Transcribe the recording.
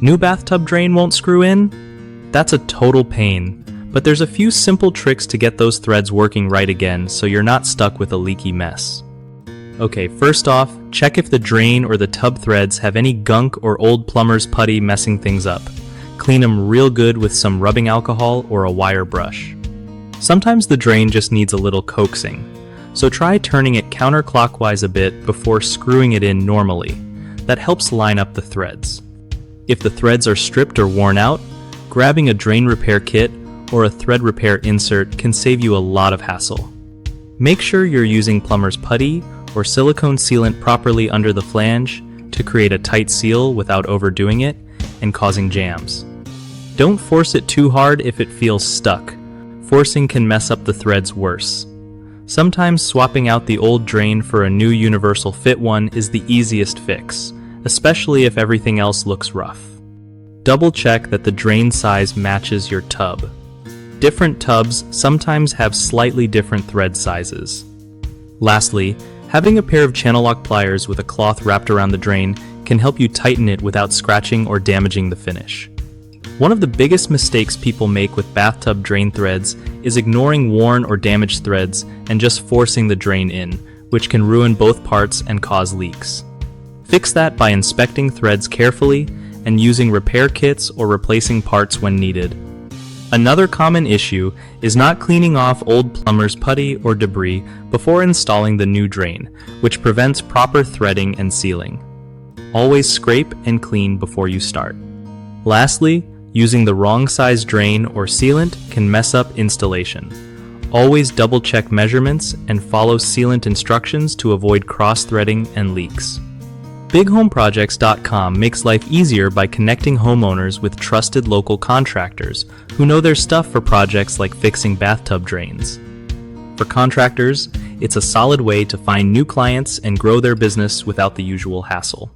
New bathtub drain won't screw in? That's a total pain, but there's a few simple tricks to get those threads working right again so you're not stuck with a leaky mess. Okay, first off, check if the drain or the tub threads have any gunk or old plumber's putty messing things up. Clean them real good with some rubbing alcohol or a wire brush. Sometimes the drain just needs a little coaxing, so try turning it counterclockwise a bit before screwing it in normally. That helps line up the threads. If the threads are stripped or worn out, grabbing a drain repair kit or a thread repair insert can save you a lot of hassle. Make sure you're using plumber's putty or silicone sealant properly under the flange to create a tight seal without overdoing it and causing jams. Don't force it too hard if it feels stuck. Forcing can mess up the threads worse. Sometimes swapping out the old drain for a new universal fit one is the easiest fix, especially if everything else looks rough. Double check that the drain size matches your tub. Different tubs sometimes have slightly different thread sizes. Lastly, having a pair of channel lock pliers with a cloth wrapped around the drain can help you tighten it without scratching or damaging the finish. One of the biggest mistakes people make with bathtub drain threads is ignoring worn or damaged threads and just forcing the drain in, which can ruin both parts and cause leaks. Fix that by inspecting threads carefully and using repair kits or replacing parts when needed. Another common issue is not cleaning off old plumber's putty or debris before installing the new drain, which prevents proper threading and sealing. Always scrape and clean before you start. Lastly, using the wrong size drain or sealant can mess up installation. Always double check measurements and follow sealant instructions to avoid cross-threading and leaks. BigHomeProjects.com makes life easier by connecting homeowners with trusted local contractors who know their stuff for projects like fixing bathtub drains. For contractors, it's a solid way to find new clients and grow their business without the usual hassle.